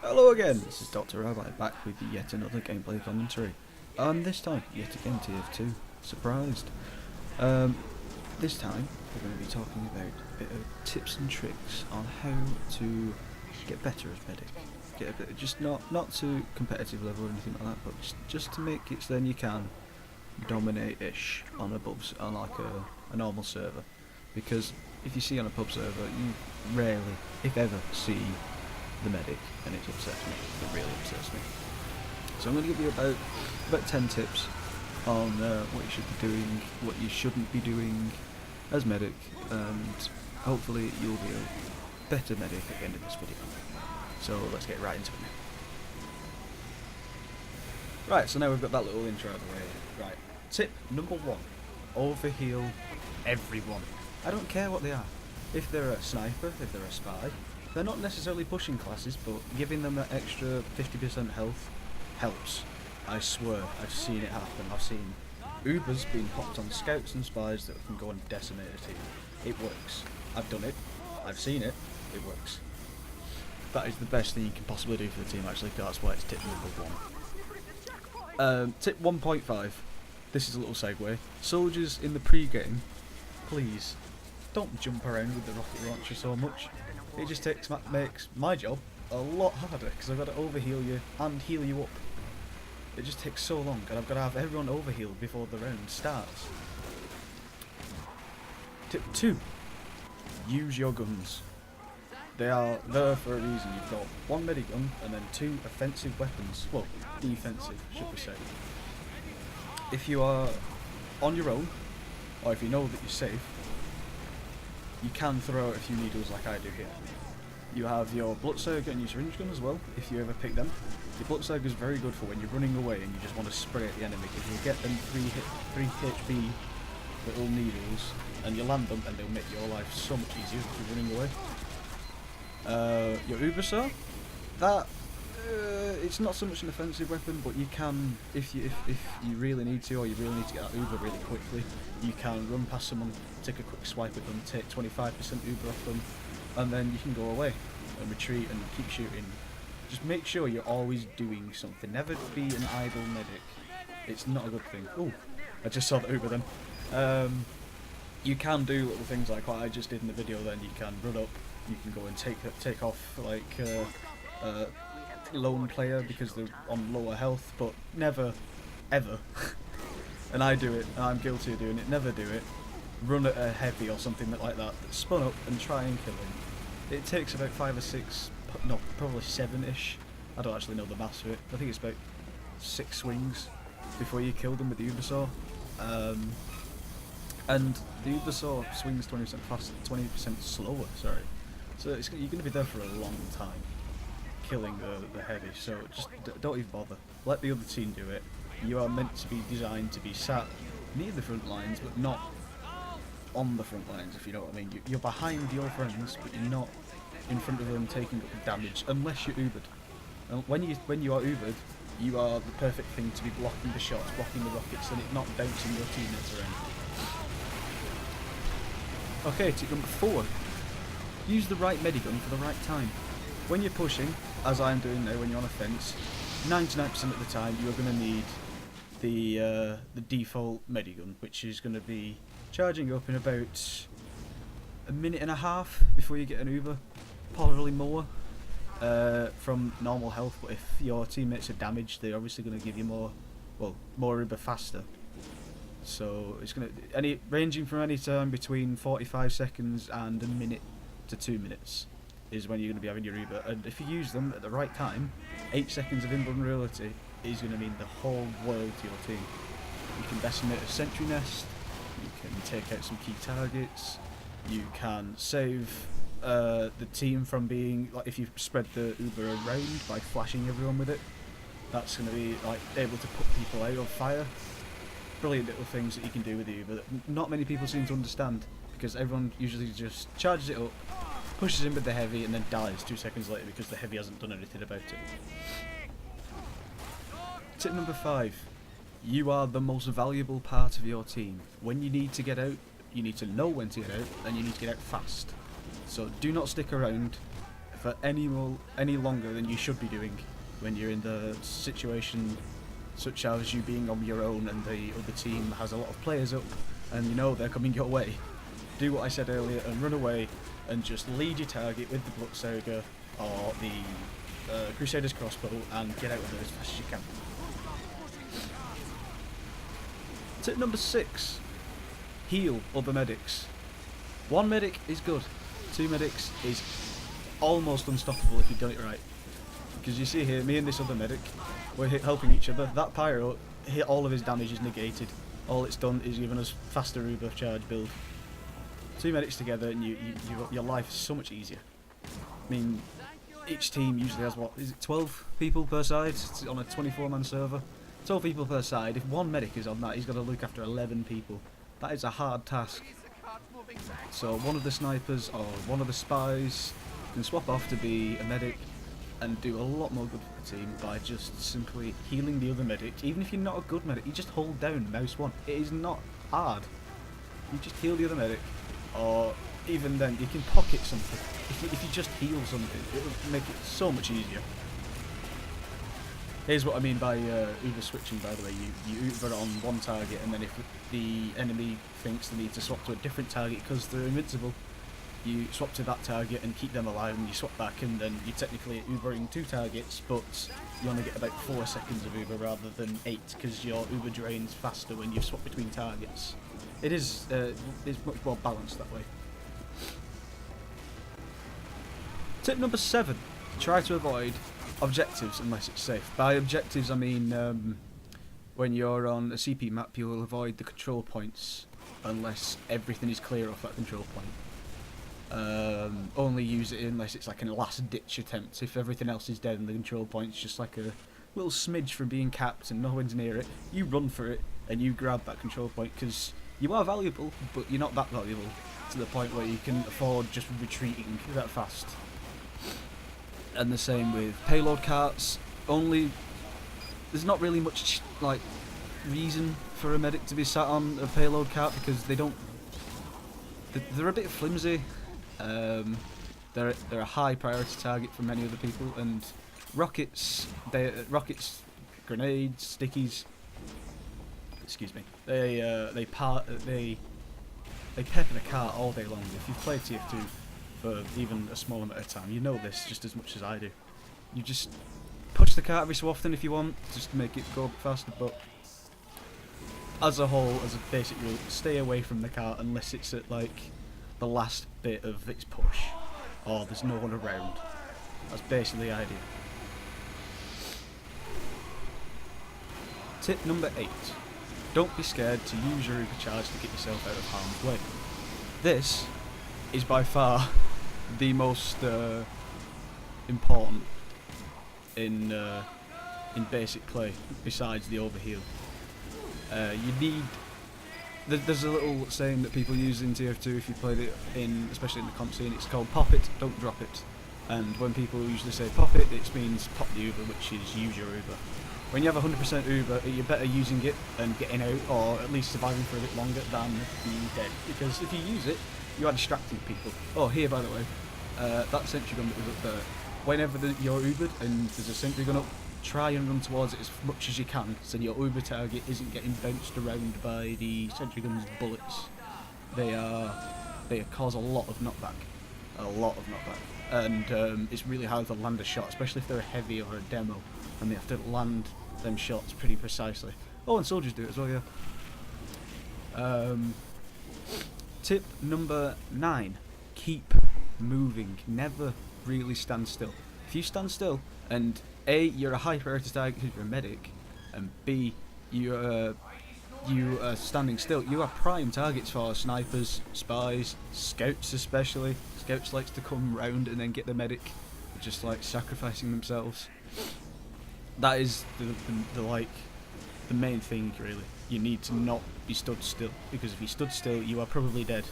Hello again, this is Dr. Rabbi back with yet another gameplay commentary. And this time, yet again TF2. Surprised. This time, we're going to be talking about a bit of tips and tricks on how to get better as medic. Get a bit, just not to competitive level or anything like that, but just to make it so then you can dominate-ish on like a normal server. Because if you see on a pub server, you rarely, if ever, see the medic, and it upsets me. It really upsets me. So I'm going to give you about 10 tips on what you should be doing, what you shouldn't be doing as medic, and hopefully you'll be a better medic at the end of this video. So let's get right into it now. Right, so now we've got that little intro out of the way. Right, tip number 1, overheal everyone. I don't care what they are. If they're a sniper, if they're a spy, they're not necessarily pushing classes, but giving them that extra 50% health helps. I swear, I've seen it happen. I've seen Ubers being popped on scouts and spies that can go and decimate a team. It works. I've done it. I've seen it. It works. That is the best thing you can possibly do for the team, actually. That's why it's tip number 1. Tip 1.5. This is a little segue. Soldiers in the pre-game, please don't jump around with the rocket launcher so much. It just makes my job a lot harder because I've got to overheal you and heal you up. It just takes so long, and I've got to have everyone overhealed before the round starts. Tip 2. Use your guns. They are there for a reason. You've got 1 medigun and then 2 offensive weapons. Well, defensive, should we say. If you are on your own, or if you know that you're safe, you can throw out a few needles like I do here. You have your bloodsucker and your syringe gun as well, if you ever pick them. Your bloodsucker is very good for when you're running away and you just want to spray at the enemy, because you'll get them 3 HP little needles, and you land them and they'll make your life so much easier if you're running away. Your Ubersaw, that it's not so much an offensive weapon, but you can, if you really need to, or you really need to get that Uber really quickly, you can run past someone, take a quick swipe at them, take 25% Uber off them, and then you can go away and retreat and keep shooting. Just make sure you're always doing something. Never be an idle medic. It's not a good thing. Ooh, I just saw the Uber then. You can do little things like what I just did in the video. Then you can run up. You can go and take off like lone player because they're on lower health, but never, ever, and I do it, and I'm guilty of doing it, never do it, run at a heavy or something like that, spun up and try and kill him. It takes about 5 or 6, no, probably 7-ish, I don't actually know the maths of it, I think it's about 6 swings before you kill them with the Ubersaw. And the Ubersaw swings 20% faster, 20% slower, sorry. So you're going to be there for a long time, killing the heavy, so just don't even bother. Let the other team do it. You are meant to be designed to be sat near the front lines, but not on the front lines, if you know what I mean. You're behind your friends, but you're not in front of them taking up damage, unless you're Ubered. And when you are Ubered, you are the perfect thing to be blocking the shots, blocking the rockets, and it not bouncing your teammates around. Okay, tip number 4. Use the right medigun for the right time. When you're pushing, as I'm doing now when you're on a fence, 99% of the time you're going to need the default medigun, which is going to be charging up in about a minute and a half before you get an Uber, probably more, from normal health. But if your teammates are damaged, they're obviously going to give you more Uber faster. So it's going to ranging from any time between 45 seconds and a minute to 2 minutes is when you're going to be having your Uber, and if you use them at the right time, 8 seconds of invulnerability is going to mean the whole world to your team. You can decimate a sentry nest, you can take out some key targets, you can save the team from being, like, if you spread the Uber around by flashing everyone with it, that's going to be like able to put people out of fire. Brilliant little things that you can do with the Uber that not many people seem to understand, because everyone usually just charges it up, pushes in with the heavy, and then dies 2 seconds later because the heavy hasn't done anything about it. Tip number 5. You are the most valuable part of your team. When you need to get out, you need to know when to get out, and you need to get out fast. So do not stick around for any longer than you should be doing when you're in the situation such as you being on your own and the other team has a lot of players up and you know they're coming your way. Do what I said earlier and run away and just lead your target with the Bloodsaga or the Crusader's crossbow and get out of there as fast as you can. Tip number 6. Heal other medics. 1 medic is good. 2 medics is almost unstoppable if you've done it right. Because you see here, me and this other medic, we're helping each other. That pyro, all of his damage is negated. All it's done is given us faster Uber charge build. 2 medics together and your life is so much easier. I mean, each team usually has, what, is it 12 people per side? It's on a 24-man server. 12 people per side. If 1 medic is on that, he's got to look after 11 people. That is a hard task. So one of the snipers or one of the spies can swap off to be a medic and do a lot more good for the team by just simply healing the other medic. Even if you're not a good medic, you just hold down mouse 1. It is not hard. You just heal the other medic, or even then you can pocket something. If you just heal something, it will make it so much easier. Here's what I mean by Uber switching, by the way. You Uber on one target, and then if the enemy thinks they need to swap to a different target because they're invincible, you swap to that target and keep them alive, and you swap back, and then you're technically Ubering 2 targets, but you only get about 4 seconds of Uber rather than 8, because your Uber drains faster when you swap between targets. It is much more balanced that way. Tip number 7. Try to avoid objectives unless it's safe. By objectives I mean when you're on a CP map, you will avoid the control points unless everything is clear off that control point. Only use it unless it's like a last ditch attempt. If everything else is dead and the control point's just like a little smidge from being capped and no one's near it, you run for it and you grab that control point, because you are valuable, but you're not that valuable to the point where you can afford just retreating that fast. And the same with payload carts. There's not really much like reason for a medic to be sat on a payload cart, because they're a bit flimsy. They're a high priority target for many other people, and rockets, grenades, stickies. Excuse me. They pepper the cart all day long. If you've played TF2 for even a small amount of time, you know this just as much as I do. You just push the cart every so often if you want, just to make it go faster, but as a whole, as a basic rule, stay away from the cart unless it's at like the last bit of its push, or there's no one around. That's basically the idea. Tip number 8. Don't be scared to use your Uber charge to get yourself out of harm's way. This is by far the most important in basic play, besides the overheal. You need. There's a little saying that people use in TF2 if you played it especially in the comp scene. It's called "pop it, don't drop it." And when people usually say "pop it," it means pop the Uber, which is use your Uber. When you have 100% Uber, you're better using it and getting out, or at least surviving for a bit longer than being dead. Because if you use it, you are distracting people. Oh, here, by the way, that sentry gun that was up there, whenever you're Ubered and there's a sentry gun up, try and run towards it as much as you can, so your Uber target isn't getting bounced around by the sentry gun's bullets. They cause a lot of knockback. And it's really hard to land a shot, especially if they're a heavy or a demo, and they have to land them shots pretty precisely. Oh, and soldiers do it as well, yeah. Tip number 9. Keep moving. Never really stand still. If you stand still, and A, you're a high priority target because you're a medic, and B, you are standing still, you are prime targets for snipers, spies, scouts especially. Scouts likes to come round and then get the medic, just like sacrificing themselves. That is the main thing, really. You need to not be stood still, because if you stood still, you are probably dead.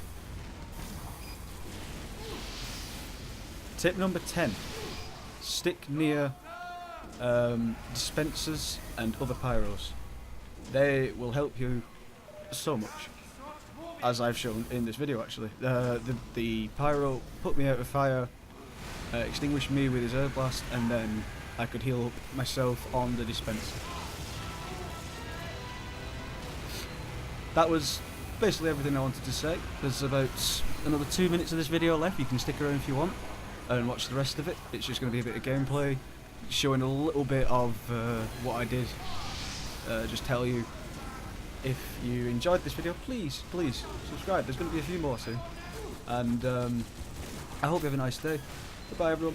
Tip number 10. Stick near dispensers and other pyros. They will help you so much, as I've shown in this video actually. The pyro put me out of fire extinguish me with his air blast, and then I could heal up myself on the dispenser. That was basically everything I wanted to say. There's about another 2 minutes of this video left. You can stick around if you want and watch the rest of it. It's just going to be a bit of gameplay, showing a little bit of what I did. Just tell you, if you enjoyed this video, please subscribe. There's going to be a few more soon. And I hope you have a nice day. Goodbye everyone.